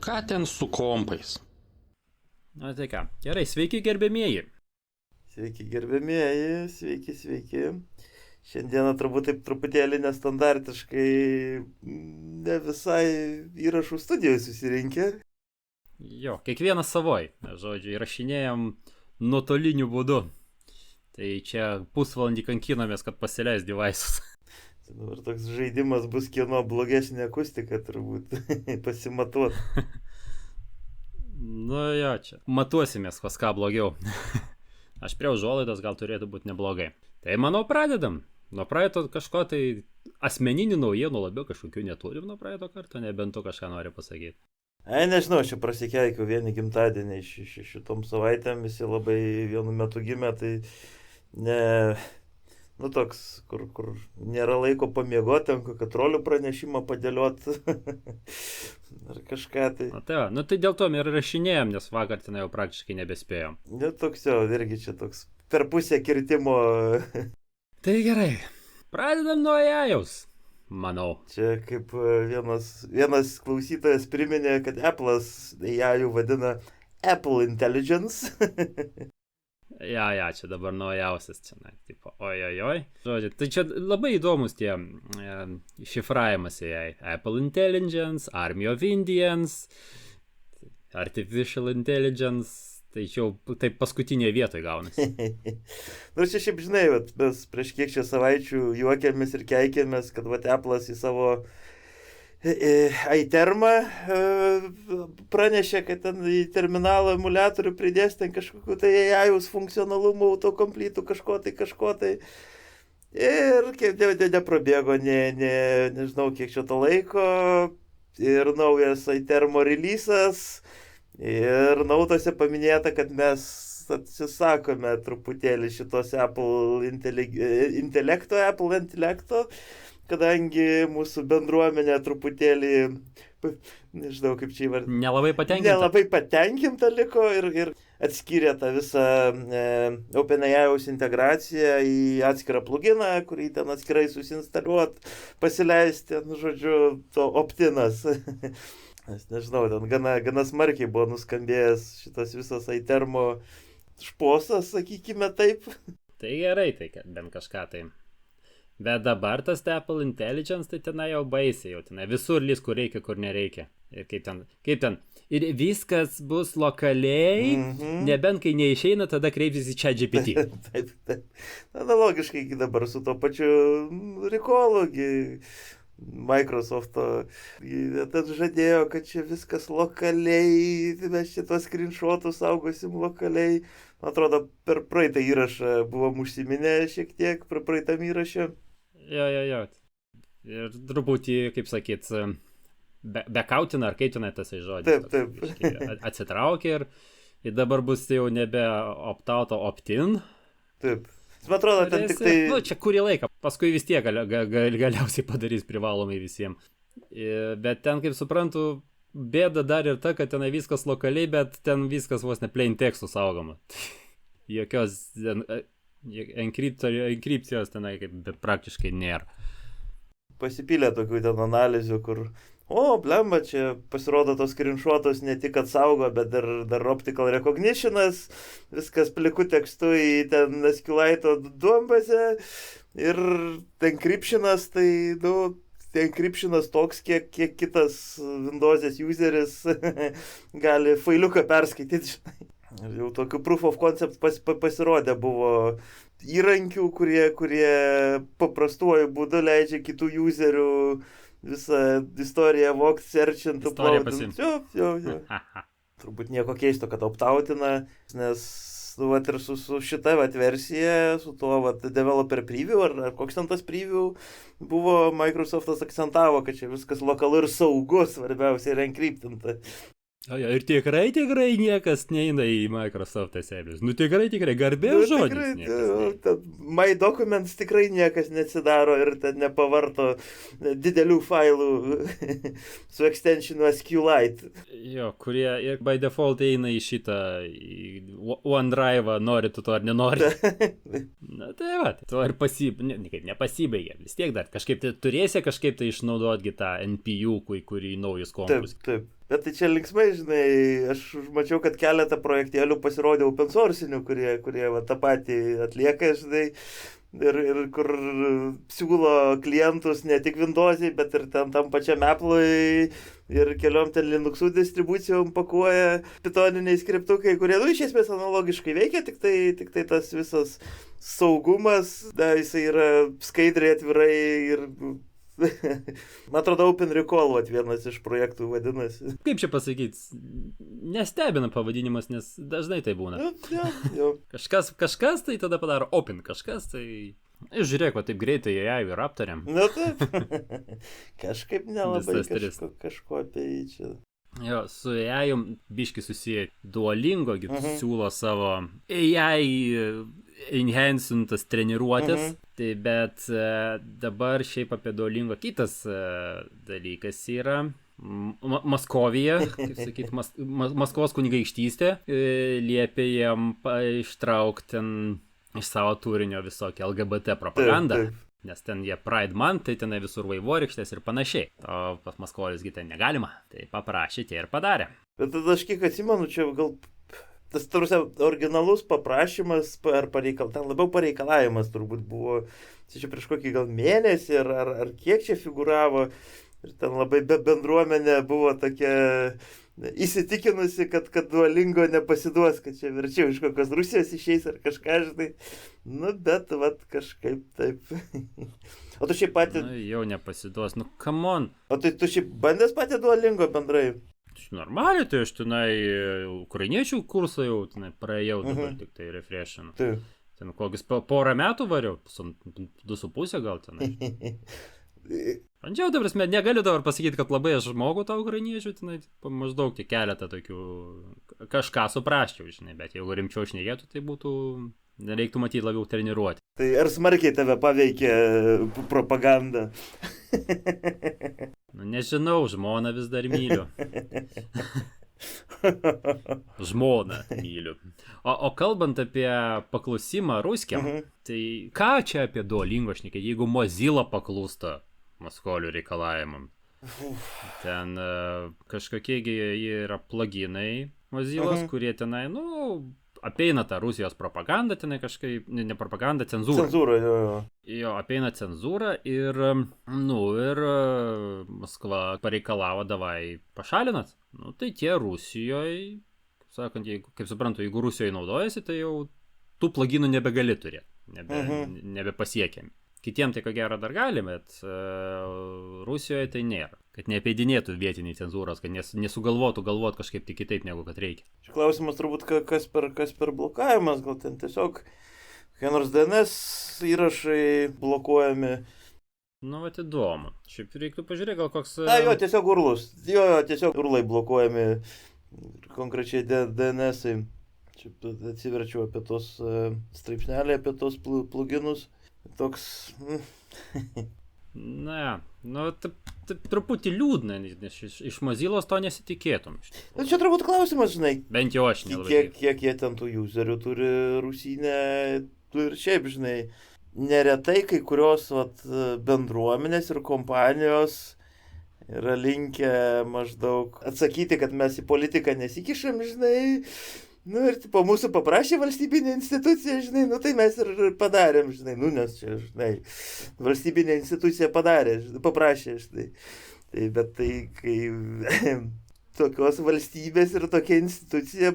Ką ten su kompais? Na tai ką, gerai, sveiki gerbėmieji. Sveiki gerbėmieji, sveiki. Šiandieną turbūt taip truputėlį nestandartiškai, ne visai įrašų studijoje susirinkę. Jo, kiekvienas savoj, žodžiu, įrašinėjom nuotoliniu būdu. Tai čia pusvalandį kankinomės, kad pasileis devices. Dabar toks žaidimas bus, kieno blogesnė akustika turbūt pasimatuot. Nu jo, čia matuosimės, kas ką blogiau. Aš prie užuolaidos gal turėtų būti neblogai. Tai manau pradedam. Nuo praeito kažko tai asmeninių naujienų labiau kažkokių neturim nuo praeito karto, nebent tu kažką nori pasakyti. Nežinau, aš čia prasikeikiu vieni gimtadieniai šitom savaitėm, visi labai vienu metu gimė, tai ne, toks, kur nėra laiko pamiegoti, ten kokią trolių pranešimą padėlioti ar kažką tai. Nu tai dėl to ir rašinėjom, nes vakar ten jau praktiškai nebespėjom. Toks jau, irgi čia toks per pusę kirtimo. Tai gerai, pradedam nuo AIaus, manau. Čia kaip vienas klausytojas priminė, kad Apple'as AIų vadina Apple Intelligence. Ja, čia dabar naujausias čia, tipo, oi. Žodžiu, tai čia labai įdomus tie šifravimas AI. Apple Intelligence, Army of Indians, Artificial Intelligence, tai čia taip paskutinėje vietoje gaunasi. Čia šiaip žinai, mes prieš kiek čia savaičių juokėmės ir keikėmės, kad Apple'as į savo iTermą pranešė, kad ten į terminalą emuliatorių pridės ten kažkokiu tai AI'us funkcionalumų, autokomplytų, kažko tai. Ir kaip neprabėgo, nežinau kiek čia to laiko, ir naujas iTermo release'as, ir nautose paminėta, kad mes atsisakome truputėlį šitos Apple intelekto, kadangi mūsų bendruomenė truputėlį, nežinau kaip čia įvardinti, nelabai patenkinta liko ir atskyrė tą visą OpenAI'aus integraciją į atskirą pluginą, kurį ten atskirai susinstaliuot, pasileisti, žodžiu, to opt-inas. Aš nežinau, ten gana smarkiai buvo nuskambėjęs šitas visas iTermo šposas, sakykime taip. Tai gerai, tai bent kažką tai. Bet dabar tas Apple Intelligence, tai tenai jau baisiai, jau tenai visur lys, kur reikia, kur nereikia. Ir kaip ten. Ir viskas bus lokaliai, nebent kai neišeina, tada kreipsis į ChatGPT. Taip. Analogiškai dabar su to pačiu Rikolu, Microsoft'o. Ten žadėjo, kad čia viskas lokaliai, mes čia tos screenshotus saugosim lokaliai. Man atrodo, per praeitą įrašą buvom užsiminę šiek tiek, per praeitą įrašą. Jo. Ir truputį, kaip sakyt, bekautina, ar kaitina tasai žodis. Taip. Atsitraukė ir dabar bus jau nebe opt-out, o opt-in. Taip. Man atrodo, ten tik tai... čia kurį laiką, paskui vis tiek galiausiai padarys privalomai visiems. Bet ten, kaip suprantu, bėda dar ir ta, kad tenai viskas lokaliai, bet ten viskas vos ne plain tekstų saugoma. Jokios enkripcijos tenai praktiškai nėra. Pasipylė tokių ten analizių, kur blemba, čia pasirodo tos screenshotus ne tik atsaugo, bet dar optical recognition'as, viskas pliku tekstu į ten SQLite duombazę ir encryption'as, tai, encryption'as toks, kiek kitas Windows'ės useris gali failiuką perskaityti, žinai. Ir jau tokių proof of concept pasirodė buvo įrankių, kurie paprastuoju būdu leidžia kitų userių visą istoriją vokti, serčint, uploadint. Jo. Turbūt nieko keisto, kad optautina, nes ir su šita versija, su tuo developer preview, ar koks ten tas preview buvo, Microsoftas akcentavo, kad čia viskas lokalu ir saugu, svarbiausia yra encryptinta. Ir tikrai niekas neina į Microsoft serverius. Tikrai, garbės žodis. My Documents tikrai niekas neatsidaro ir ten nepavarto didelių failų su extensionu SQLite. Jo, kurie ir by default eina į šitą OneDrive, nori tu to ar nenori. Tai va, to ir nepasibaigė. Vis tiek dar kažkaip tai turėsi kažkaip tai išnaudoti tą NPU, kurį naujus kompus. Taip. Bet tai čia linksmai, žinai, aš mačiau, kad keletą projektėlių pasirodė open sourcinių, kurie va, tą patį atlieka, žinai, ir kur siūlo klientus ne tik Windows'ai, bet ir ten tam pačiam Apple'ui ir keliom ten Linux'ų distribucijom pakuoja pitoniniai skriptukai, kurie, nu, iš esmės analogiškai veikia, tik tai tas visas saugumas, da, jisai yra skaidriai, atvirai ir man atrodo, Open Recall vienas iš projektų vadinasi. Kaip čia pasakyti, nestebina pavadinimas, nes dažnai tai būna. Jo. Kažkas tai tada padaro Open, kažkas tai... Žiūrėk, va taip greitai AI ir aptariam. Na taip. Kažkaip nelabai kažko apie jį čia. Jo, su AI biški susiję Duolingo, siūlo savo AI enhancintas treniruotės, tai bet dabar šiaip apie Duolingo kitas dalykas yra Maskovija, kaip sakyti, Maskvos kunigaikštystė liepė jam ištraukti iš savo turinio visokį LGBT propagandą. Taip. Nes ten jie Pride Month, tai tenai visur vaivorykštės ir panašiai. O pas Maskolijos ten negalima. Tai paprašė tie ir padarė. Bet tada aš kiek atsimenu, čia gal tas tarsi originalus paprašymas ar ten labiau pareikalavimas turbūt buvo. Čia prieš kokį gal mėnesį ar kiek čia figuravo. Ir ten labai bendruomenė buvo tokia įsitikinusi, kad Duolingo nepasiduos, kad čia verčiau iš kokios Rusijos išeis ar kažką, žinai. Nu, bet, vat, kažkaip taip. O tu šiaip patį... Nu, jau nepasiduos, nu, come on. O tai tu šiaip bandęs patį Duolingo bendrai? Normaliai, tai aš tenai ukrainiečių kursą jau tenai praėjau, dabar tik tai refreshinu. Taip. Ten kokius porą metų variau, 2,5 gal tenai. Bandžiau, dabar negaliu dabar pasakyti, kad labai aš moku tą ukrainiečių, tenai maždaug tik keletą tokių, kažką suprasčiau, žinai, bet jeigu rimčiau šnekėtų, tai būtų, reiktų matyti labiau treniruoti. Tai ar smarkiai tave paveikė propaganda? Nu, nežinau, žmoną vis dar myliu. Žmoną myliu. O kalbant apie paklusimą ruskiam, tai ką čia apie Duolingo šnekėti, jeigu Mozilla paklūsta Maskolių reikalavimam? Ten kažkokie yra pluginai Mozillos, kurie tenai, nu, apeina tą Rusijos propagandą, tenai kažkaip, ne propagandą, cenzūrą. Cenzūrą, jo. Jo, apeina cenzūrą ir, nu, ir Maskva pareikalavo, davai pašalinat. Nu, tai tie Rusijoje, sakant, kaip suprantu, jeigu Rusijoje naudojasi, tai jau tų pluginų nebegali turėti, nebepasiekiami. Kitiem tai ko gero dar gali, bet Rusijoje tai nėra. Kad neapeidinėtų vietiniai cenzūros, kad nesugalvotų kažkaip tik kitaip, negu kad reikia. Čia klausimas turbūt, kas per blokavimas, gal ten tiesiog kokie nors DNS įrašai blokuojami. Nu, vat įdomu. Šiaip reiktų pažiūrėti, gal koks... Na, jo, tiesiog urlus. Jo, tiesiog urlai blokuojami, konkrečiai DNS-ai. Čia atsiverčiau apie tos straipsnelį, apie tos pluginus. Toks... Na, nu, truputį liūdna, nes iš Mozillos to nesitikėtum. Na, čia turbūt klausimas, žinai. Bent jau aš nelabai. Kiek jie ten tų userių turi rusinę, ir šiaip, žinai, neretai kai kurios bendruomenės ir kompanijos yra linkę maždaug atsakyti, kad mes į politiką nesikišam, žinai. Nu ir tipo, mūsų paprašė valstybinė institucija, žinai, nu tai mes ir padarėm, žinai, nu nes čia, žinai, valstybinė institucija paprašė, žinai. Tai, bet tai, kai tokios valstybės ir tokia institucija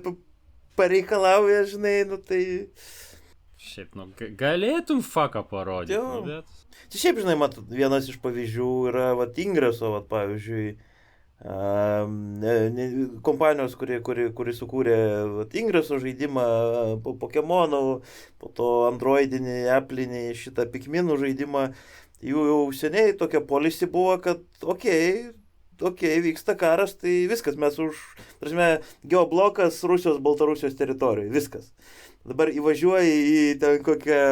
pareikalauja, žinai, nu tai... Šiaip, nu, galėtum faką parodyti, nu, bet... Čia šiaip, žinai, vienas iš pavyzdžių yra, Ingreso, pavyzdžiui, kompanijos, kuri sukūrė Ingreso žaidimą, Pokemonų, po to androidinį, Apple'inį šitą Pikminų žaidimą, jų jau seniai tokia policy buvo, kad okei, vyksta karas, tai viskas, mes geoblokas Rusijos, Baltarusijos teritorijoje, viskas. Dabar įvažiuoji į ten kokią,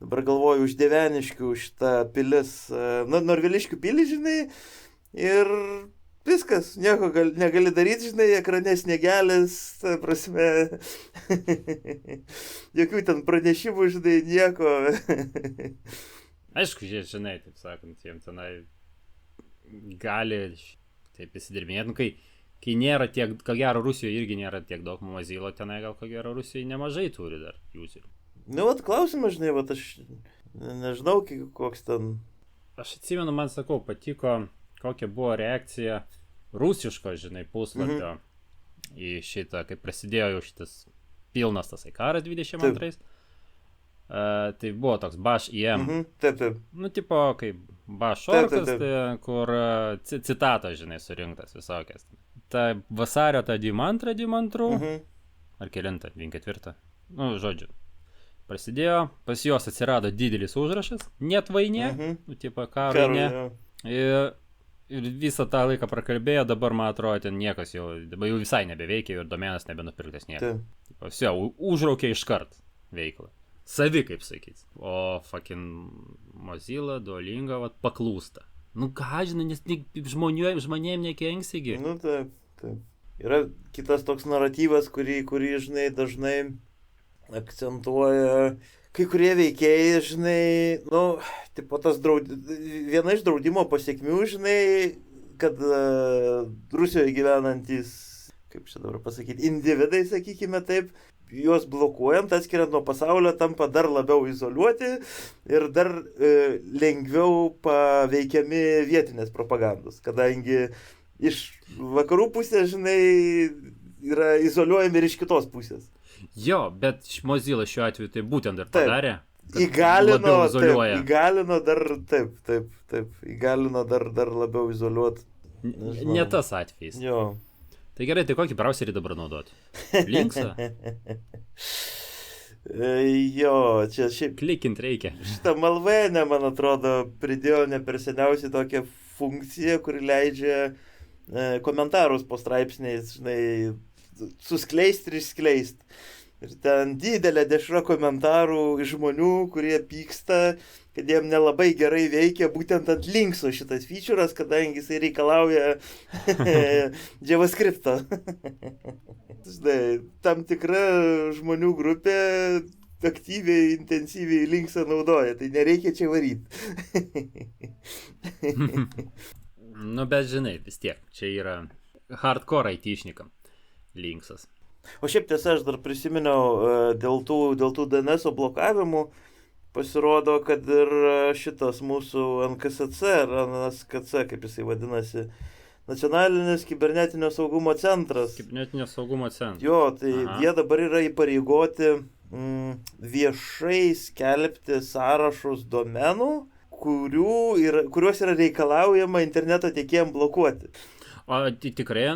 dabar galvoju, už Deveniškių šitą pilis, Norviliškių pilį, žinai, ir viskas, nieko negali daryti, žinai, ekrane sniegelis, ta prasme, jokių ten pranešimų, žinai, nieko. Aišku, žinai, taip sakant, jiems tenai gali taip įsidirbinėti. Nu, kai nėra tiek, ko gero Rusijoje irgi nėra tiek daug Mozilla, tenai gal ko gero Rusijoje nemažai turi dar userių. Nu, vat klausimas, žinai, vat aš nežinau, koks ten. Aš atsimenu, man sakau, patiko, kokia buvo reakcija rusiško, žinai, puslapio į šitą, kai prasidėjo jau šitas pilnas tasai karas 22. Tai buvo toks bash IM. Taip. Nu, tipo, kaip bash orkas, tai, kur citatos, žinai, surinktas visokias. Ta vasario ta 22, ar kelintą, 24. Nu, žodžiu. Prasidėjo, pas juos atsirado didelis užrašas, net vainė, nu, tipo, karo ne. Ir visą tą laiką prakalbėjo, dabar, man atrodo, ten niekas jau visai nebeveikia ir domenas nebenupirktas niekas. Visi, užraukė iškart veiklą. Savi, kaip sakyt. O fucking Mozilla, Duolingo, vat, paklūsta. Nu ką, žinai, nes žmonėm nekenksigi. Nu, taip. Yra kitas toks naratyvas, kurį žinai, dažnai akcentuoja kai kurie veikėjai, žinai, nu, tipo tas viena iš draudimo pasiekmių, žinai, kad Rusijoje gyvenantys, kaip čia dabar pasakyti, individai, sakykime taip, juos blokuojant, atskiriant nuo pasaulio, tampa dar labiau izoliuoti ir dar lengviau paveikiami vietinės propagandos, kadangi iš vakarų pusės, žinai, yra izoliuojami ir iš kitos pusės. Jo, bet Mozilla šiuo atveju tai būtent ir padarė. Įgalino dar labiau izoliuoti. Ne tas atvejis. Jo. Tai gerai, tai kokį browserį dabar naudoti? Linksą? Jo, čia šiaip... Klikint reikia. Šitą Malvainę, man atrodo, pridėjo ne per seniausiai tokią funkciją, kuri leidžia komentarus po straipsniais, žinai, suskleisti ir išskleisti. Ir ten didelė dešra komentarų iš žmonių, kurie pyksta, kad jiem nelabai gerai veikia būtent ant linkso šitas feature'as, kadangi jisai reikalauja JavaScript'o. Žinai, tam tikra žmonių grupė aktyviai, intensyviai linksą naudoja, tai nereikia čia varyti. Nu, bet žinai, vis tiek, čia yra hardcore aitišnikam linksas. O šiaip tiesa, aš dar prisiminiau dėl tų DNS blokavimų, pasirodo, kad ir šitas mūsų NKSC, ar NSKC, kaip jisai vadinasi, Nacionalinis kibernetinio saugumo centras. Kibernetinio saugumo centras. Jo, tai jie dabar yra įpareigoti viešai skelbti sąrašus domenų, kuriuos yra reikalaujama interneto tiekėjams blokuoti. O tikrai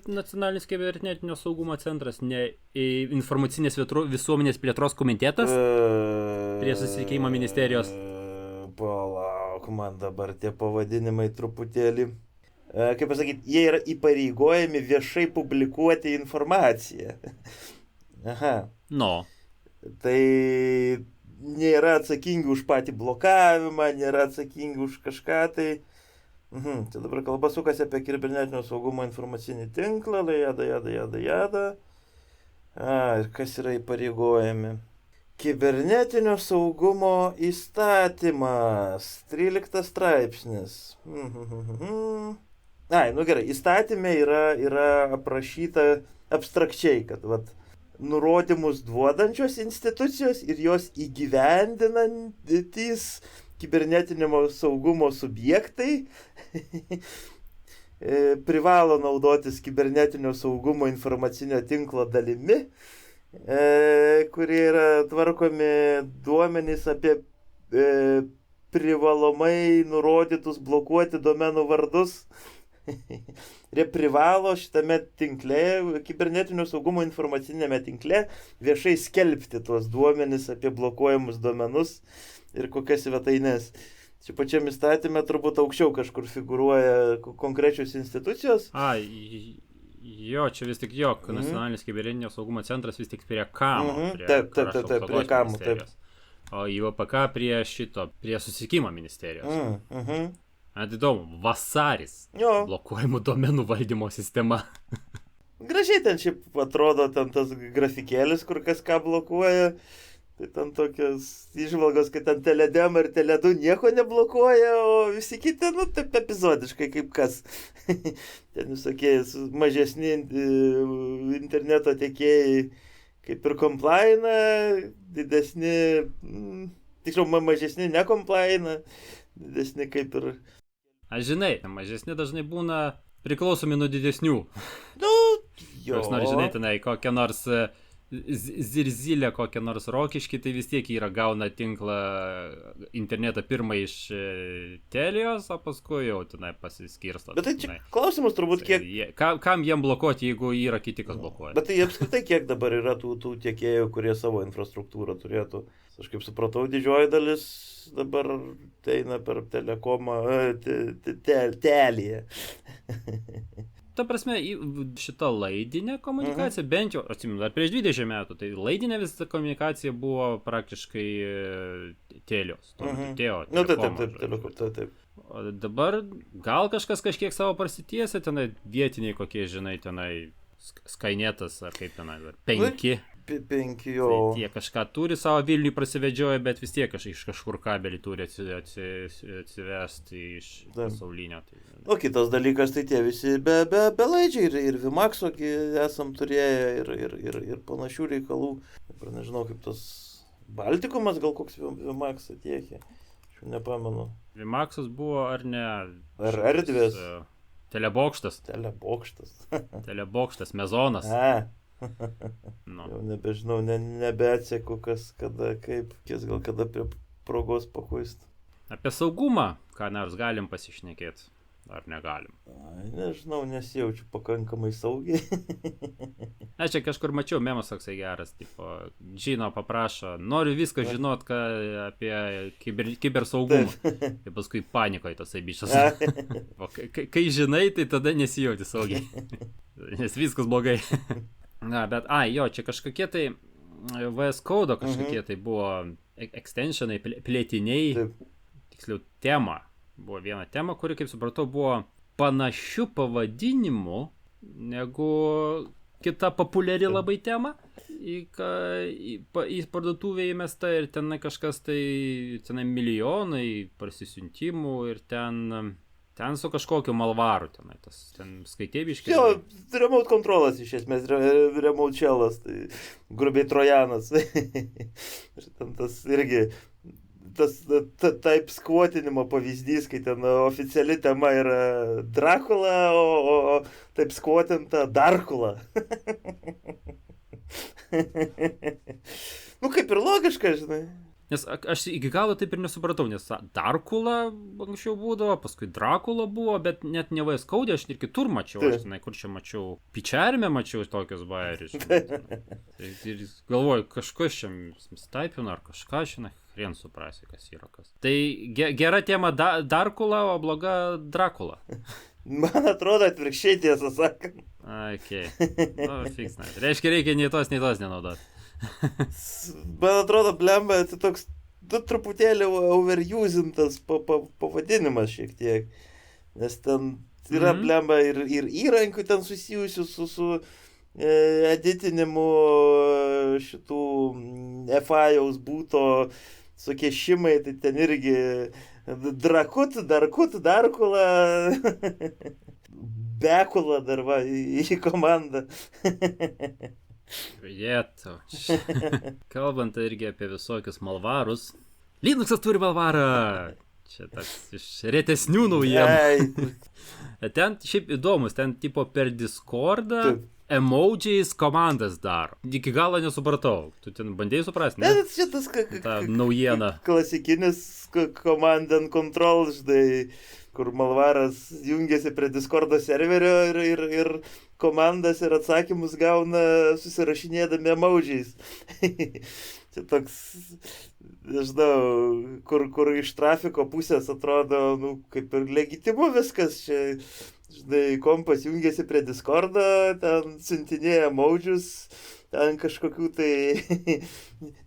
Nacionalinis kibernetinio saugumo centras, ne informacinės visuomenės plėtros komitetas prie susisiekimo ministerijos? Palauk, man dabar tie pavadinimai truputėlį. Kaip pasakyti, jie yra įpareigojami viešai publikuoti informaciją. Aha. No. Tai nėra atsakingi už patį blokavimą, nėra atsakingi už kažką, tai... Čia dabar kalba sukasi apie kibernetinio saugumo informacinį tinklą, jada. Ir kas yra įpareigojami? Kibernetinio saugumo įstatymas, 13 straipsnis. Nu gerai, įstatymė yra aprašyta abstrakčiai, kad nurodymus duodančios institucijos ir jos įgyvendinantys kibernetinio saugumo subjektai privalo naudotis kibernetinio saugumo informacinio tinklo dalimi, kurie yra tvarkomi duomenys apie privalomai nurodytus blokuoti domenų vardus. Jie privalo šitame tinkle, kibernetinio saugumo informacinėme tinkle, viešai skelbti tuos duomenys apie blokuojamus domenus ir kokias svetaines. Čia pačiam įstatymė turbūt aukščiau kažkur figūruoja konkrečios institucijos. Jo, čia vis tik Nacionalinis kibernetinio saugumo centras vis tik prie KAMO. Taip, prie KAMO, taip. O IOPK prie susisiekimo ministerijos. Įdomu, vasaris. Blokuojamų domenų valdymo sistema. Gražiai ten šiaip atrodo ten tas grafikėlis, kur kas ką blokuoja. Tai ten tokios įžvalgos, kad ten Tele2 ir Tele2 nieko neblokuoja, o visi kiti, nu, taip epizodiškai kaip kas. Ten visokie mažesni interneto tiekėjai kaip ir complaina, didesni, tiksliau, mažesni necomplaina, didesni kaip ir... Aš žinai, mažesni dažnai būna priklausomi nuo didesnių. Nu, jo. Koks nors, žinai, tenai kokią nors zirzilę, kokią nors rokiškį, tai vis tiek yra gauna tinklą internetą pirmą iš Telijos, o paskui jau tenai pasiskirsto. Bet tai čia klausimas turbūt kiek... Kam jiem blokuoti, jeigu yra kiti, kas blokuoja? Bet tai apskritai kiek dabar yra tų tiekėjų, kurie savo infrastruktūrą turėtų. Aš kaip supratau, didžioji dalis dabar eina per telekomą, Teliją. Ta prasme, šita laidinė komunikacija, bent jau, atsimenu, dar prieš 20 metų, tai laidinė visa komunikacija buvo praktiškai Telijos. Nu, taip. O dabar gal kažkas kažkiek savo prasitiesia, tenai vietiniai kokie, žinai, tenai Skynetas ar kaip tenai, 5. 5 jo. Tai jie kažką turi savo Vilniui prasivedžioja, bet vis tiek iš kažkur kabelį turi atsivesti iš pasaulinio. Tai... O kitas dalykas, tai tie visi belaidžiai ir Vimaxo esam turėję ir panašių reikalų. Dabar nežinau, kaip tas Baltikumas gal koks Vimaxą tiekė. Aš nepamenu. Vimaxas buvo ar ne? Ar erdvės? Telebokštas. Telebokštas, Mezonas. No. Jau nebežinau, nebeatseku, kas, kada, kaip, gal kada prie progos pakuist. Apie saugumą, ką nors galim pasišnekėti, ar negalim? Nežinau, nesijaučiu pakankamai saugiai. Aš čia kažkur mačiau, memas toksai geras, tipo, Džino paprašo, noriu viską žinot apie kibersaugumą. Ir paskui panikoje tasai bišas. Kai žinai, tai tada nesijauti saugiai. Nes viskas blogai. Na, bet, jo, čia kažkokie tai VS Code kažkokie tai buvo extensionai, plėtiniai, tiksliau tema. Buvo viena tema, kuri, kaip supratau, buvo panašių pavadinimų negu kita populiari labai tema. Į parduotuvę įmesta ir tenai kažkas tai, tenai milijonai parsisiuntimų ir ten su kažkokiu malvaru tenai, ten skaitėbiškai. Jo, remote controlas iš esmės, remote shellas, tai grubiai trojanas. Ir ten tas irgi, tas taip skvotinimo pavyzdys, kai ten oficiali tema yra Dracula, o taip skvotinta Darkula. Nu, kaip ir logiška, žinai. Nes aš iki galo taip ir nesupratau, nes Darkula anksčiau būdavo, paskui Dracula buvo, bet net ne VS Code, aš ir kitur mačiau, aš tenai, kur čia mačiau, Pičerime mačiau tokius bairius. Ir galvoju, kažkas čia staipina ar kažką, žinai, hren suprasi, kas yra kas. Tai gera tema Darkula, o bloga Dracula. Man atrodo atvirkščiai, tiesą sakant. Okay. Nu, fiksna. Reiškia, reikia nei tos nenaudoti. Man atrodo, blemba, tai toks truputėlį overusintas pavadinimas šiek tiek. Nes ten yra blemba ir įrankių ten susijusių su editinimu šitų FIAus būto sukešimai, tai ten irgi Darkula, Bekula dar va į komandą. Vietų. Kalbant irgi apie visokius malvarus. Linuxas turi malvarą. Čia toks iš retesnių naujienų. Ten šiaip įdomus, ten tipo per Discordą emojis komandas daro. Iki galo nesupratau. Tu ten bandėjai suprasti, ne? Čia tas naujieną. Klasikinis command and control, žinai, kur malvaras jungiasi prie Discordo serverio ir komandas ir atsakymus gauna susirašinėdami emojis. Čia toks, nežinau, kur iš trafiko pusės atrodo, nu, kaip ir legitimu viskas. Čia, žinai, kompas jungiasi prie Discordo, ten siuntinėja emojus, ten kažkokių tai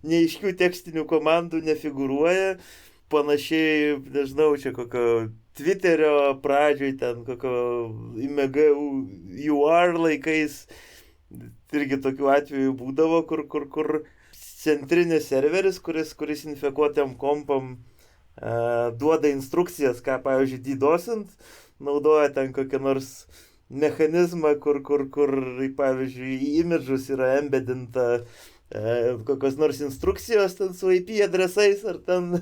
neaiškių tekstinių komandų nefigūruoja. Panašiai, nežinau, čia kokio Twitterio pradžioj, ten kokio IMG UR laikais, irgi tokių atvejų būdavo, kur centrinis serveris, kuris infekuotėm kompam duoda instrukcijas, ką, pavyzdžiui, didosint, naudoja ten kokią nors mechanizmą, kur pavyzdžiui, į imidžus yra embedinta kokios nors instrukcijos ten su IP adresais, ar ten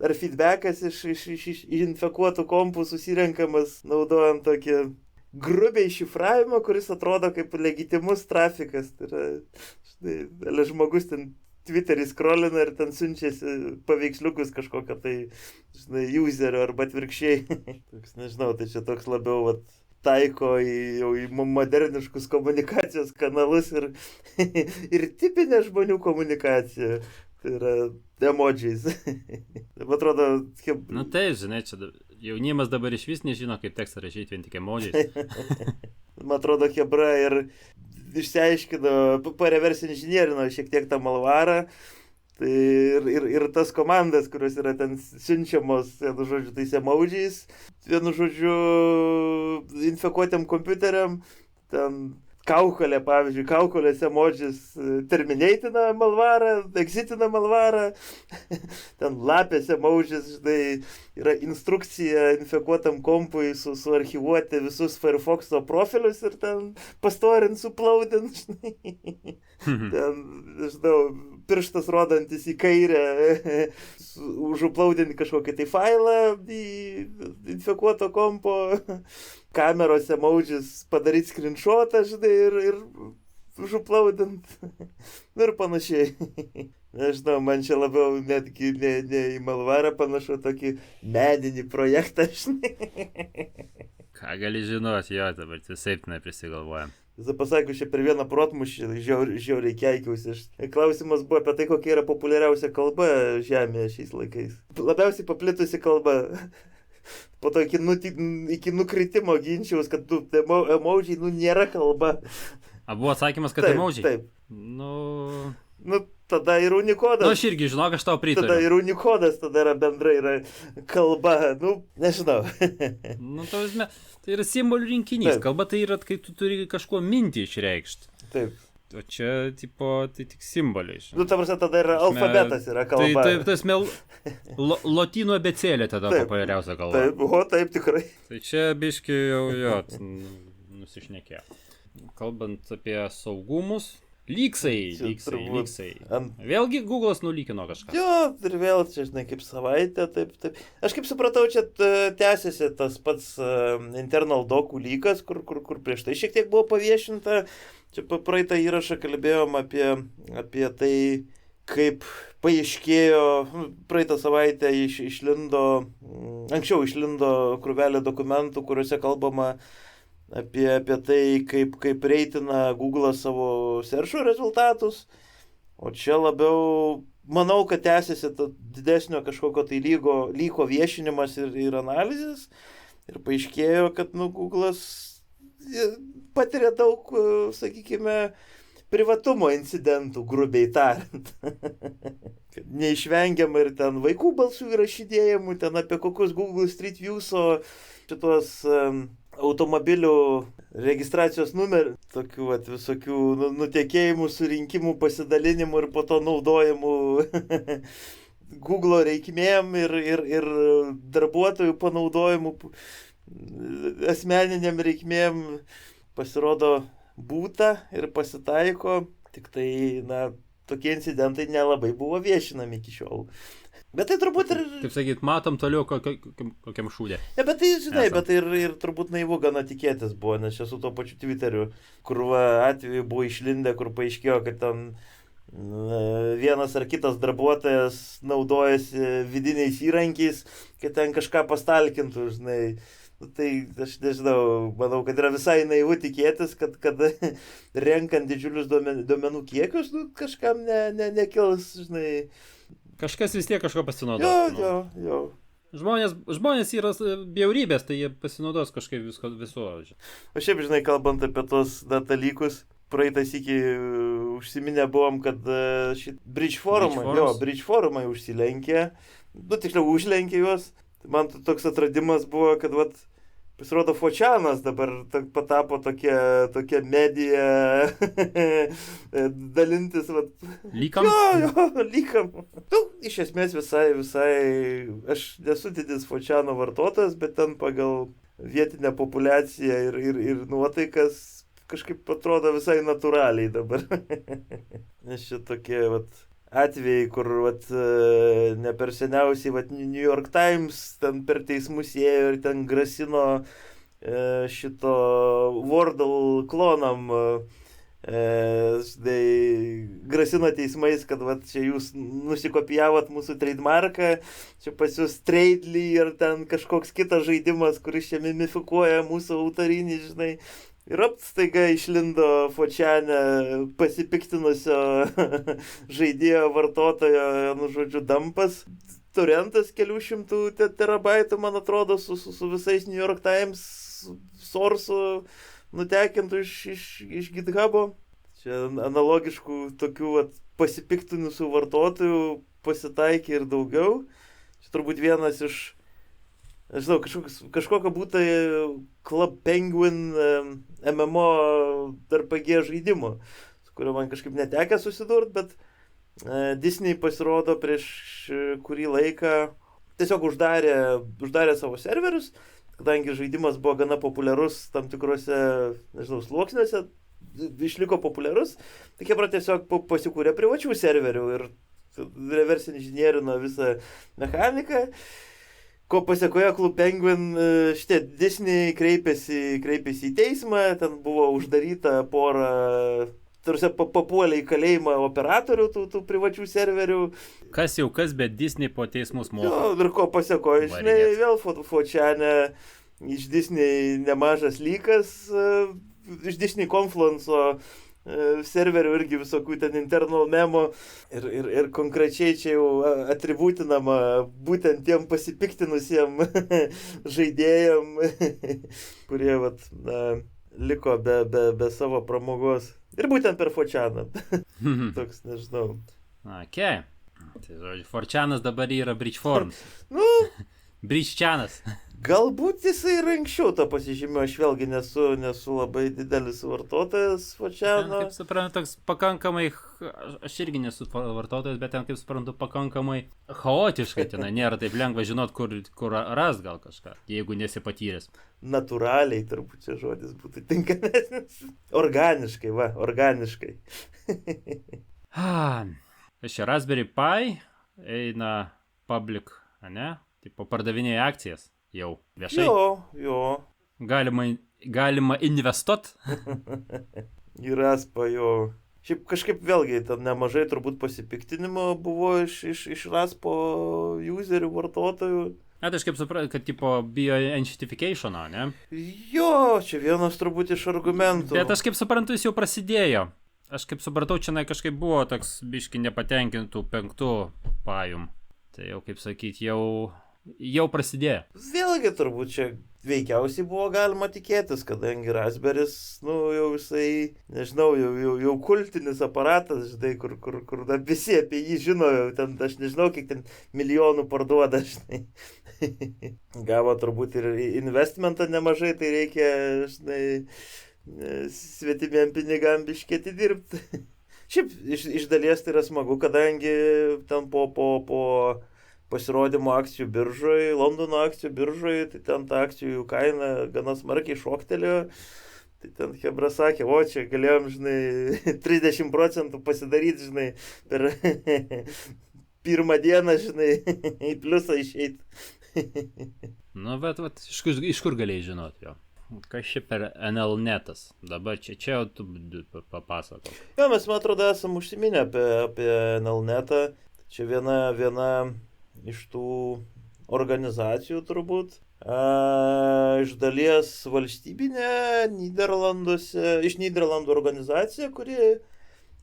ar feedbackas iš infekuotų kompų susirenkamas, naudojant tokį grubiai šifravimą, kuris atrodo kaip legitimus trafikas. Tai yra, štai, žmogus ten Twitter'į scrollina ir ten siunčiasi paveiksliukus kažkokio tai, žinai, userio arba atvirkščiai. Toks, nežinau, tai čia toks labiau taiko į moderniškus komunikacijos kanalus ir tipinė žmonių komunikacija. Tai yra emodžiais. Tai atrodo... Nu taip, žinai, čia jaunimas dabar iš vis nežino, kaip tekstą rašyti vien tik emodžiais. Man atrodo, Hebra ir išsiaiškino, pareversi inžinierino šiek tiek tą malvarą. Tai ir tas komandas, kurios yra ten siunčiamos, vienu žodžiu, tais emodžiais, vienu žodžiu, infekuotėm kompiuteriam, ten kaukolė, pavyzdžiui, kaukolės emodžis termineitina malvarą, exitina malvarą, ten lapės emodžis, žinai, yra instrukcija infekuotam kompui suarchyvuoti visus Firefox'o profilius ir ten pastorint, suplaudint, žinai. Ten, žinau, pirštas rodantis į kairę, užuplaudinti kažkokį tai failą į infekuoto kompo, kameros emodžis padaryti screenshotą, žinai, ir užuplaudint, ir panašiai. Nežinau, man čia labiau netgi ne į malvarą panašu tokį meninį projektą, žinai. Ką gali žinoti, jo, dabar visaip neprisigalvojam. Visą pasakiau, čia per vieną protmušį žiauriai keikiausi. Klausimas buvo apie tai, kokia yra populiariausia kalba Žemėje šiais laikais. Labiausiai paplitusi kalba. Po to iki nukritimo ginčiaus, kad emodžiai, nėra kalba. A buvo atsakymas, kad emodžiai? Taip. Nu, tada ir Unikodas. Aš irgi žinok, aš tau pritariu. Tada ir Unikodas tada yra bendrai yra kalba. Nežinau. Tai yra simbolių rinkinys. Taip. Kalba tai yra, kai tu turi kažko mintį išreikšti. Taip. O čia, tai tik simboliai. Ta prasme, tada yra alfabetas, yra kalba. Lotynų abėcėlė tada populiariausia kalba. Taip, tikrai. Tai čia biški jau nusišnekėjo. Kalbant apie saugumus, lygsai. Vėlgi Google'as nulykino kažką. Jo, ir vėl čia, žinai, kaip savaitė, taip. Aš kaip supratau, čia tęsiasi tas pats internal docų lygas, kur prieš tai šiek tiek buvo paviešinta. Čia praeitą įrašą kalbėjom apie tai, kaip paaiškėjo, praeitą savaitę anksčiau išlindo krūvelė dokumentų, kuriuose kalbama apie tai, kaip reitina Google'as savo search'o rezultatus. O čia labiau, manau, kad tęsiasi didesnio kažkokio tai lygo viešinimas ir analizės. Ir paaiškėjo, kad Google'as patiria daug, sakykime, privatumo incidentų, grubiai tariant. Neišvengiama ir ten vaikų balsų įrašinėjimų, ten apie kokius Google Street View'o šitos automobilių registracijos numerį, tokių visokių nutekėjimų, surinkimų, pasidalinimų ir po to naudojimų Google reikmėm ir darbuotojų panaudojimų asmeniniam reikmėm pasirodo būta ir pasitaiko, tik tai, tokie incidentai nelabai buvo viešinami iki šiol. Bet tai turbūt ir... Kaip sakyt, matom toliau kokiam šūdė. Ne, bet tai, žinai, bet tai ir turbūt naivu gana tikėtis buvo, nes čia su tuo pačiu Twitteriu, kur atveju buvo išlindę, kur paaiškėjo, kad ten vienas ar kitas darbuotojas naudojasi vidiniais įrankiais, kad ten kažką pastalkintų, žinai. Tai aš nežinau, manau, kad yra visai naivu tikėtis, kad renkant didžiulius duomenų kiekius, kažkam nekils, žinai. Kažkas vis tiek kažko pasinaudos. Jo. Žmonės yra bjaurybės, tai jie pasinaudos kažkaip viso. O šiaip, žinai, kalbant apie tos dalykus, praeitas iki užsiminę buvom, kad Bridge forumai užsilenkė, tiksliau užlenkė juos. Man toks atradimas buvo, kad Pasirodo, Fočianas dabar patapo tokia medija dalintis, vat. Lykam? Jo, lykam. Nu, iš esmės visai, aš nesu didis Fočiano vartotojas, bet ten pagal vietinę populiaciją ir nuotaikas kažkaip atrodo visai natūraliai dabar. Nes čia tokie, vat, atvejai, kur vat, ne per seniausiai vat, New York Times ten per teismus ėjo ir ten grasino šito Wordle klonam, grasino teismais, kad vat, čia jūs nusikopijavot mūsų trademarką, čia pas jūs Tradely ir ten kažkoks kitas žaidimas, kuris čia mimifikuoja mūsų autorinį, žinai. Ir staiga išlindo Fočiane pasipiktinusio žaidėjo vartotojo, nu žodžiu, dumpas. Torrentas kelių šimtų terabaitų, man atrodo, su visais New York Times source'u nutekintų iš GitHub'o. Čia analogiškų tokių vat, pasipiktinusių vartotojų pasitaikė ir daugiau. Čia turbūt vienas iš, nežinau, kažkokio būtų Club Penguin MMO RPG žaidimo, su kuriuo man kažkaip netekę susidurt, bet Disney pasirodo prieš kurį laiką tiesiog uždarė savo serverius, kadangi žaidimas buvo gana populiarus tam tikrose, nežinau, sluoksniuose, išliko populiarus, tai jie tiesiog pasikūrė privačių serverių ir reverse inžinierino visą mechaniką. Ko pasiekoje Club Penguin, šitie Disney kreipėsi į teismą, ten buvo uždaryta pora, tarsi papuolė į kalėjimą operatorių tų privačių serverių. Kas, bet Disney po teismus moka. Jo, ir ko pasiekoje, žinai, vėl Fočiane iš Disney nemažas lykas, iš Disney Confluence'o serverių irgi visokių ten internal memo ir konkrečiai čia jau atributinama būtent tiem pasipiktinusiem žaidėjam, kurie vat, liko be savo pramogos. Ir būtent per Fočianą. Toks, nežinau. Okay. Tai žodžiu, Fočianas dabar yra Bridgeforms. Nu, Bridgečianas. Galbūt jisai ir anksčiau to pasižymėjo, aš vėlgi nesu labai didelis vartotojas Fočiano. Kaip suprantu, toks pakankamai, aš irgi nesu vartotojas, bet ten, kaip suprantu, pakankamai chaotiškai ten, nėra taip lengva žinot, kur ras gal kažką, jeigu nesi patyręs. Natūraliai, turbūt čia žodis būtų tinkamesnis. Organiškai. Šia Raspberry Pi eina public, ne? Tipo pardavinėja akcijas. Jau viešai. Jo. Galima investuot. Į Raspą, jo. Šiaip kažkaip vėlgi, ten nemažai turbūt pasipiktinimo buvo iš Raspo userių, vartotojų. Tai aš kaip suprantu, kad tipo bijo enshittification, ne? Jo, čia vienas turbūt iš argumentų. Bet aš kaip suprantu, jis jau prasidėjo. Aš kaip supratau, čia kažkaip buvo toks biški nepatenkintų 5 pajum. Tai jau, kaip sakyti, jau prasidėjo. Vėlgi turbūt čia veikiausiai buvo galima tikėtis, kadangi Raspberry's, nu, jau jisai, nežinau, jau kultinis aparatas, žinai, kur visi apie jį žino, ten, aš nežinau, kiek ten milijonų parduoda, žinai. Gavo turbūt ir investmentą nemažai, tai reikia, žinai, svetimiem pinigam biškėti dirbti. Šiaip, iš dalies tai yra smagu, kadangi ten po pasirodymo akcijų biržoje, Londono akcijų biržoje, tai ten ta akcijų kaina gana smarkiai šoktelėjo. Tai ten Hebra sakė, o čia galėjom, žinai, 30% pasidaryti, žinai, per pirmą dieną, žinai, į pliusą išeiti. Nu, bet iš kur galėjai žinoti jo? Kas čia per NLNetas? Dabar čia jau tu papasakok. Jo, mes, man atrodo, esam užsiminę apie NLNetą. Čia viena iš tų organizacijų turbūt. Iš dalies valstybinė iš Nyderlandų organizacija, kuri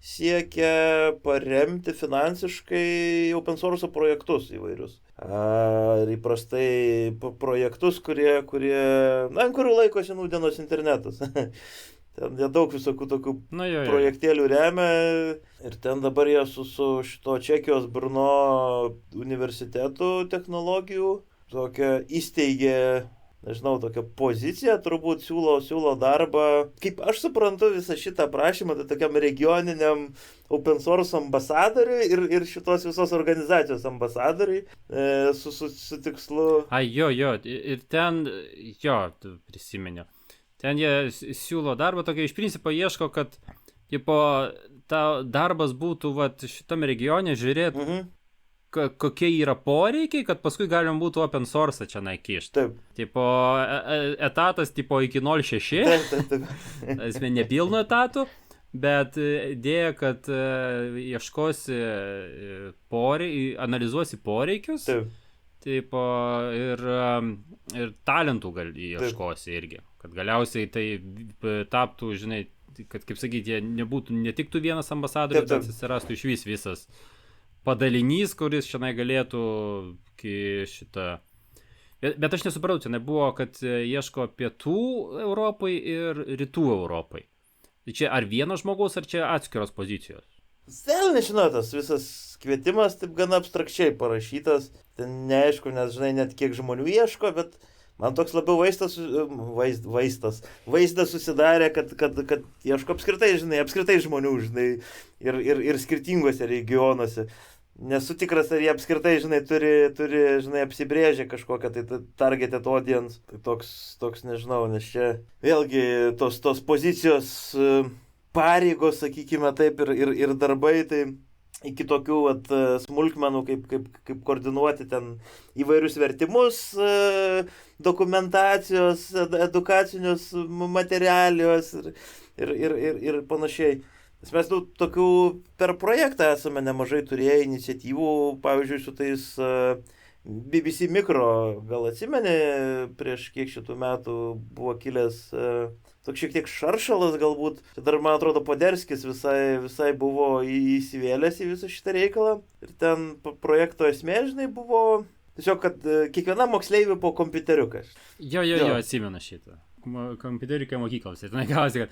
siekia paremti finansiškai open source projektus įvairius. Ir įprastai projektus, kurie kurių laikosi nūdienos internetas. Ten jie daug visokių tokių projektėlių remia ir ten dabar jie su šito Čekijos Brno universitetų technologijų tokią įsteigė nežinau, tokia pozicija, turbūt siūlo darbą. Kaip aš suprantu visą šitą prašymą, tai tokiam regioniniam open source ambasadoriui ir šitos visos organizacijos ambasadoriui su tikslu. Jo, ir ten, prisiminiau. Ten jie siūlo darbą, tokia iš principo ieško, kad ta darbas būtų šitame regione žiūrėti, kokie yra poreikiai, kad paskui galim būtų open source čia naikišti. Taip. Etatas iki 0,6. Taip. Esmė nepilno etatų, bet idėja, kad ieškosi analizuosi poreikius. Taip. Ir talentų ieškosi irgi. Kad galiausiai tai taptų, žinai, kad, kaip sakyti, ne tik tu vienas ambasadorius, bet atsirastų iš visas padalinys, kuris šiandien galėtų šitą. Bet aš nesupratau, čia nebuvo, kad ieško pietų Europai ir rytų Europai. Tai čia ar vienas žmogaus, ar čia atskiros pozicijos? Vėl nežinau, tas visas kvietimas taip gana abstrakčiai parašytas. Ten neaišku, nes, žinai, net kiek žmonių ieško, bet man toks labiau vaizdas susidarė, kad ieško apskritai žmonių, žinai, ir skirtingose regionuose. Nesu tikras, ar jie apskritai, žinai, turi žinai, apsibrėžę kažkokią tai targeted audience. Tai toks, nežinau, nes čia vėlgi tos pozicijos pareigos, sakykime taip, ir darbai, tai iki tokių smulkmenų, kaip koordinuoti ten įvairius vertimus, dokumentacijos, edukacinius materialijos ir panašiai. Mes tokių per projektą esame nemažai turėję iniciatyvų, pavyzdžiui, su tais BBC Mikro, gal atsimeni, prieš kiek šitų metų buvo kilęs toks šiek tiek šaršalas galbūt. Čia dar, man atrodo, Poderskis visai buvo įsivėlęs į visą šitą reikalą. Ir ten projekto esmė, žinai, buvo tiesiog, kad kiekvienam moksleiviui po kompiuteriuką. Jo, atsimenu šitą. Kompiuteriukai mokyklos. Ir gavosi, kad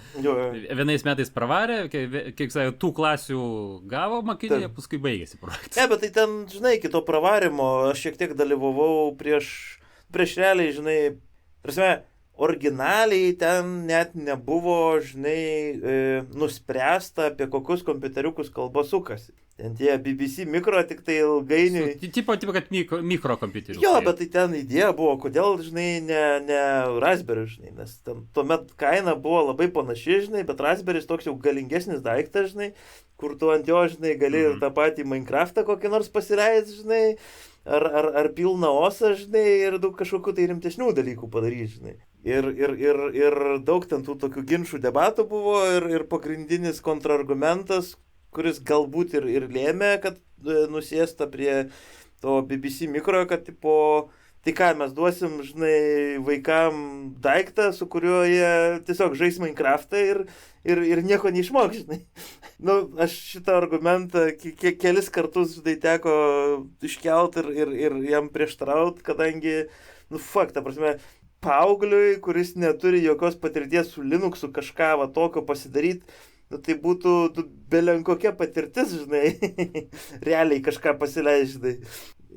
vienais metais pravarė, kiek sakė, tų klasių gavo mokiniai, paskui baigėsi projektas. Ne, bet tai ten, žinai, kito pravarimo aš šiek tiek dalyvavau prieš realiai, žinai, prasme, originaliai ten net nebuvo, žinai, nuspręsta, apie kokius kompiuteriukus kalba sukasi. Ten tie BBC Mikro tik tai ilgainiui. Tipo, kad mikrokompiuteriukai. Jo, bet tai ten idėja buvo, kodėl, žinai, ne Raspberry, žinai, nes ten tuomet kaina buvo labai panaši, žinai, bet Raspberry toks jau galingesnis daiktas, žinai, kur tu ant jo, žinai, gali ir tą patį Minecraftą kokį nors pasileis, žinai, ar pilną osą, žinai, ir daug kažkokių tai rimtesnių dalykų padaryti, žinai. Ir daug ten tų tokių ginčių debatų buvo ir pagrindinis kontrargumentas, kuris galbūt ir lėmė, kad nusėsta prie to BBC Mikro, kad tai ką mes duosim, žinai, vaikam daiktą, su kuriuo jie tiesiog žais Minecraftą ir nieko neišmoks, žinai. Aš šitą argumentą kelis kartus, žinai, teko iškelt ir jam prieštraut, kadangi, ta prasme, paaugliui, kuris neturi jokios patirties su Linuxu kažką tokio pasidaryti, tai būtų belenkokia patirtis, žinai, realiai kažką pasileis, žinai.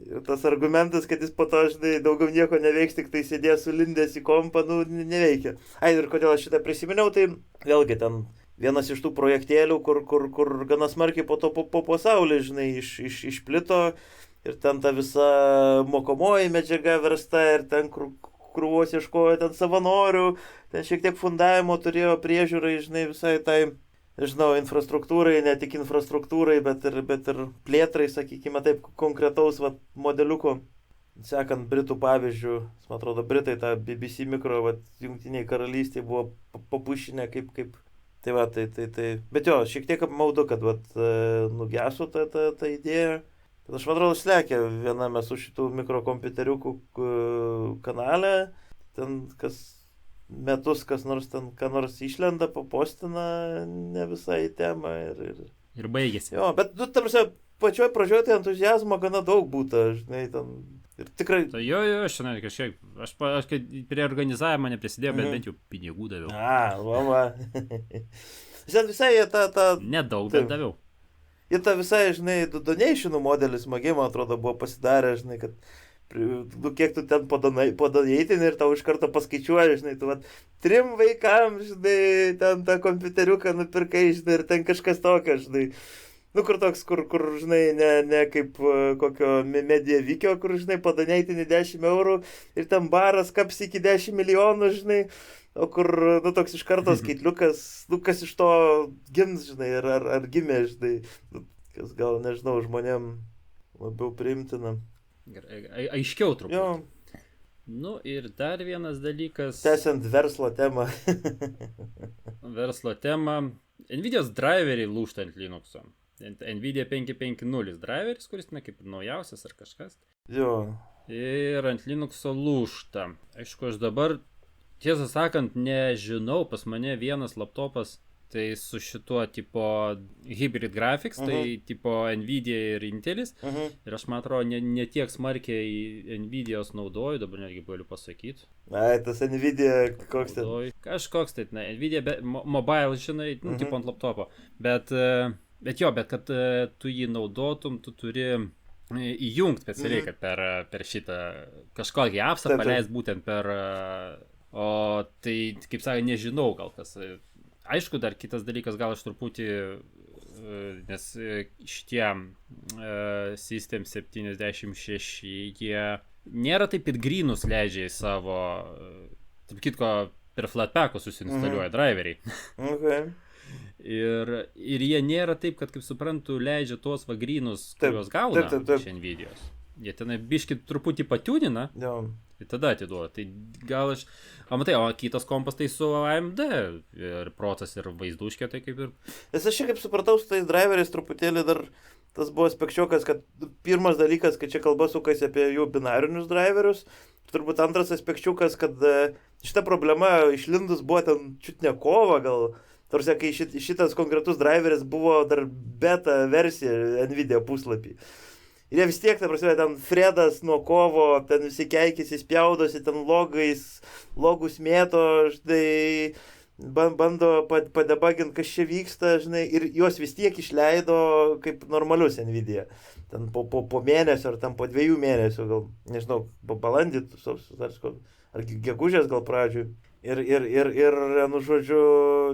Ir tas argumentas, kad jis po to, žinai, daugiau nieko neveiks, tik tai sėdės sulindęs į kompą, neveikia. Ir kodėl aš šitą prisiminiau, tai vėlgi ten vienas iš tų projektėlių, kur gana smarkiai po to po pasaulį, žinai, išplito ir ten ta visa mokomoji medžiaga versta ir ten krūvos ieškojo ten savanorių, ten šiek tiek fundavimo turėjo priežiūrai, žinai, visai tai, nežinau, infrastruktūrai, ne tik infrastruktūrai, bet ir plėtrai, sakykime taip, konkretaus modeliuko. Sekant Britų pavyzdžių, man atrodo, Britai tą BBC Mikro, Jungtiniai karalystėje buvo papušinę kaip. Tai. Bet jo, šiek tiek apmaudu, kad nugeso ta idėja. Bet aš, man atrodo, slekia viename su šitų mikrokompiuteriukų kanale, ten metus kas nors ten, ką nors išlenda, papostina ne visai temą ir baigėsi. Jo, bet, ta prasme, pačioj pradžioje tai entuzijazmo gana daug būta, žinai, ten ir tikrai. Tai jo, šiandien kažkiek, aš prie organizavimo neprisidėjau, bet bent jau pinigų daviau. Va. Žinai, visai jie tą... Nedaug, bet daviau. Ir ta visai, žinai, donationų modelis smagiai, man atrodo, buvo pasidarę, žinai, kad kiek tu ten padoneitini ir tau iš karto paskaičiuoji, žinai, tu 3 vaikams, žinai, ten tą kompiuteriuką nupirkai, žinai, ir ten kažkas tokio, žinai. Kur toks, kur žinai, ne kaip kokio Mediavikio, kur, žinai, padoneitini 10 eurų ir ten baras kaps iki 10 milijonų, žinai. O kur, toks iš karto skaitliukas, kas iš to gims, žinai, ar gimė, žinai, kas gal, nežinau, žmonėm labiau priimtina. Gerai, aiškiau truputį. Jo. Ir dar vienas dalykas. Tęsiant verslo temą. Verslo temą. Nvidia's driveriai lūžta ant Linux'o. Nvidia 550 driveris, kuris, kaip naujausias ar kažkas. Jo. Ir ant Linux'o lūžta. Aišku, aš dabar, tiesą sakant, nežinau, pas mane vienas laptopas, tai su šituo tipo hybrid graphics, tai tipo Nvidia ir Intelis. Ir aš, man atrodo, ne tiek smarkiai Nvidia's naudoju, dabar netgi galiu pasakyti. Ai, tas Nvidia koks ten? Kažkoks tai, Nvidia mobile, žinai, tipo ant laptopo. Bet kad tu jį naudotum, tu turi įjungti specialiai, kad per šitą kažkokį appsą paleis būtent per... O tai, kaip sakė, nežinau gal kas. Aišku, dar kitas dalykas, gal aš truputį, nes šitie System 76, jie nėra taip ir grynus leidžia į savo, taip kitko, per Flatpak'o susinstaliuoja driveriai. Okay. Ir jie nėra taip, kad, kaip suprantu, leidžia tuos grynus, kuriuos gauna iš Nvidia's. Jie tenai biškit truputį patiūnina. Ir tada atiduoda. Tai gal aš... O matai, o kitas kompas tai su AMD ir procas ir vaizduškė, tai kaip ir... Nes aš kaip supratau, su tais driveriais truputėlį dar tas buvo spekčiokas, kad pirmas dalykas, kad čia kalba sukasi apie jų binarinius driverius. Turbūt antras aspekčiukas, kad šita problema išlindus buvo ten čiut ne kova gal. Tarsi, kai šitas konkretus driveris buvo dar beta versija Nvidia puslapį. Ir jie vis tiek, ta prasme, ten Fredas nuo kovo, ten visi keikėsi, spjaudosi, ten logus mėto, žinai, bando padebaginti, kas čia vyksta, žinai, ir juos vis tiek išleido kaip normalius Nvidia. Ten po mėnesio ar ten po 2 mėnesių, gal, nežinau, balandį, ar gegužės gal pradžioj. Ir, žodžiu,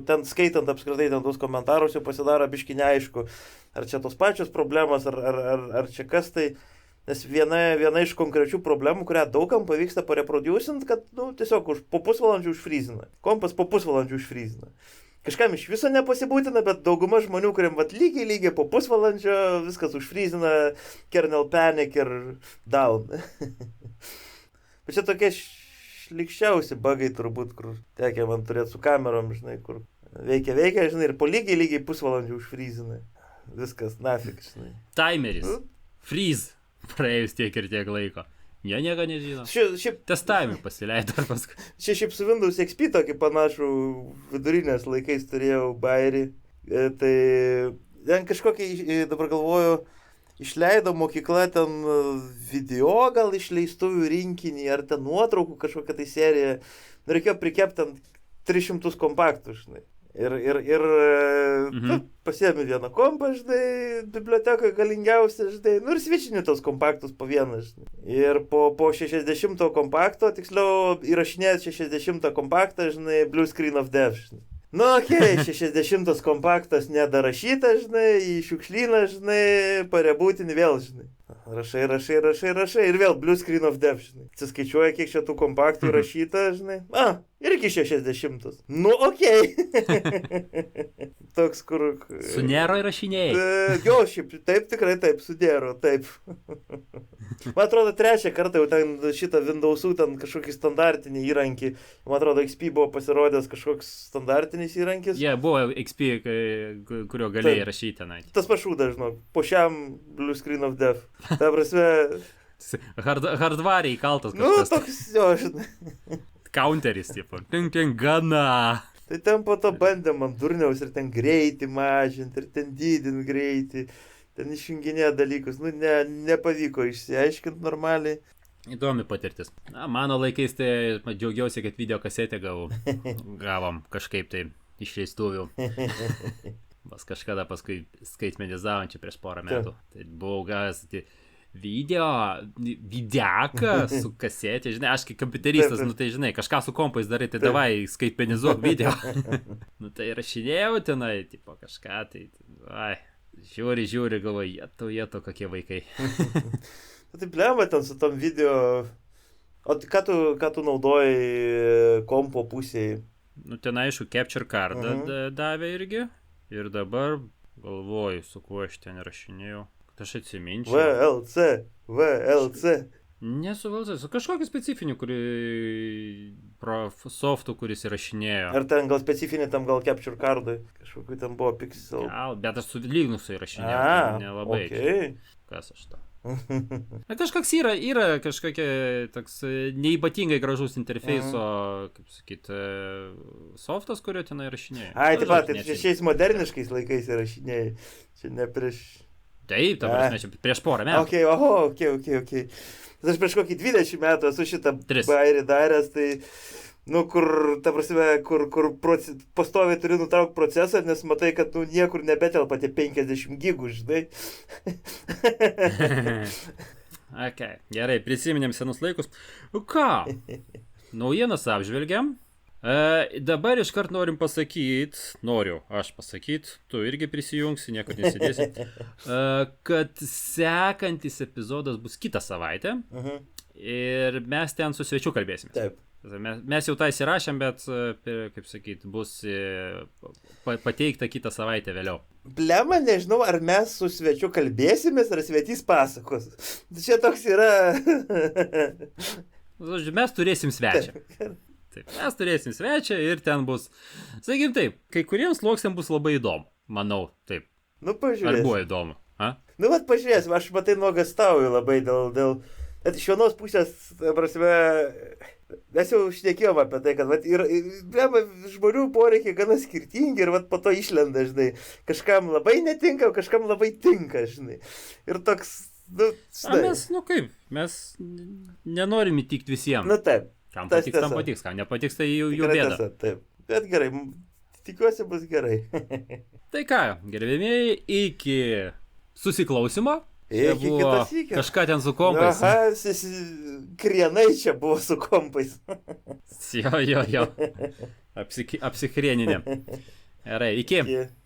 ten skaitant apskritai ten tuos komentarus jau pasidaro biški neaišku, ar čia tos pačios problemas, ar čia kas tai, nes viena iš konkrečių problemų, kurią daugam pavyksta pareproducint, kad, tiesiog po pusvalandžių užfryzina. Kompas po pusvalandžių užfryzina. Kažkam iš viso nepasibūtina, bet dauguma žmonių, kuriam lygiai po pusvalandžio viskas užfryzina, kernel panic ir down. Bet čia tokie šlikščiausi bugai turbūt, kur tekia man turėti su kamerom, žinai, kur veikia, žinai, ir po lygiai pusvalandžių užfryzina. Viskas, nafik, žinai. Timeris. Freeze. Praėjus tiek ir tiek laiko. Jie nieko nežino. Testavimui pasileido paskui. Čia šiaip su Windows XP tokį panašų vidurinės laikais turėjau bairį. Tai ten kažkokį, dabar galvoju, išleido mokykla ten video gal išleistuvių rinkinį, ar ten nuotraukų kažkokią tai seriją. Reikėjo prikepti ant 300 kompaktų, žinai. Ir pasiėmė vieną kompą, žinai, bibliotekoje galingiausia, žinai, ir svičini tos kompaktus po vieną, žinai. Ir po 60 kompakto, tiksliau, įrašinėjęs 60 kompaktą, žinai, Blue Screen of Death, žinai. 60 kompaktas nedarašytas, žinai, į šiukšlyną, žinai, parebūtinį vėl, žinai. Rašai ir vėl Blue Screen of Death, žinai. Atsiskaičiuoja, kiek čia tų kompaktų rašyta, žinai. Irgi 60. Okei. Toks, kur... Su Nero įrašinėjai. Jo, šiaip, taip, tikrai taip, su Nero, taip. Man atrodo, 3 kartą jau ten šitą Windows'ų ten kažkokį standartinį įrankį. Man atrodo, XP buvo pasirodęs kažkoks standartinis įrankis. Buvo XP, kurio galėjai rašyti tenai. Tas pašūdas, žinok, po šiam Blue Screen of Death. Ta prasme... Hardware įkaltas kažkas. Toks, jo, žinai. Counteris, tipo. Ten gana. Tai ten po to bandė man durniaus ir ten greitį mažinti, ir ten didinti greitį. Ten išjunginė dalykus. Nepavyko išsiaiškinti normaliai. Įdomi patirtis. Mano laikais tai džiaugiausi, kad video kasetę gavom kažkaip tai išleistuvių. Vas kažkada paskui skaitmenizavom čia prieš porą metų. Tai buvau gavęs videką su kasetė, žinai, aš kaip kompiuteristas, nu tai žinai, kažką su kompais darai, tai davai skaitmenizuok video. Nu tai rašinėjau tenai, tipo kažką, tai, žiūri, galvoju, jėto kokie vaikai. Tai blemba ten su tom video. O ką tu naudoji kompo pusėje? Nu ten aišku, capture cardą davė irgi. Ir dabar galvoju, su kuo aš ten rašinėjau. Kad aš atsiminčiau. VLC. Nesu VLC, su kažkokiu specifiniu, softu, kuris įrašinėjo. Ar ten gal specifinį, tam gal capture cardui? Kažkokiu ten buvo pixel. Bet aš su Linux'u įrašinėjau. Nelabai. Okay. Kas aš to? Kažkoks yra kažkokia toks neipatingai gražus interfeiso, kaip sakyt, softas, kurio ten įrašinėjai. Taip pat, tai šiais moderniškais laikais įrašinėjai. Čia ne prieš... Taip, ta prasme, čia prieš porą metų. Okay. Aš prieš kokį 20 metų esu šitą bairį daręs, tai... Nu, kur, ta prasme, kur pastoviai turi nutraukti procesą, nes matai, kad niekur nebetelpa tie 50 gigų, žinai. Gerai, prisiminėm senus laikus. Ką? Naujienas apžvelgiam. Dabar iškart noriu aš pasakyti, tu irgi prisijungsi, niekur nesidėsi, kad sekantis epizodas bus kitą savaitę ir mes ten su svečiu kalbėsime. Taip. Mes jau tą įsirašėm, bet, kaip sakyt, bus pateikta kitą savaitę vėliau. Blema, nežinau, ar mes su svečiu kalbėsimės, ar svetys pasakos. Čia toks yra... Mes turėsim svečią. Taip, mes turėsim svečią ir ten bus, sakykim taip, kai kuriems sluoksniam bus labai įdomu, manau, taip. Nu, pažiūrėsim. Ar buvo įdomu? Nu, vat pažiūrėsim, aš matai nuogastauju labai dėl... Bet iš vienos pusės, prasme, mes jau šnekėjom apie tai, kad žmonių poreikiai gana skirtingi ir po to išlenda, žinai, kažkam labai netinka, kažkam labai tinka, žinai. Ir toks, žinai. Mes nenorim įtikti visiems. Nu taip. Kam patiks, tam patiks, kam nepatiks, tai jų bėda. Taip, bet gerai, tikiuosi bus gerai. Tai ką, gerbėmieji, iki susiklausimo. Iki kitas iki. Kažką ten su kompais. Krienai čia buvo su kompais. Jo. Apsikrieninė. Gerai, iki.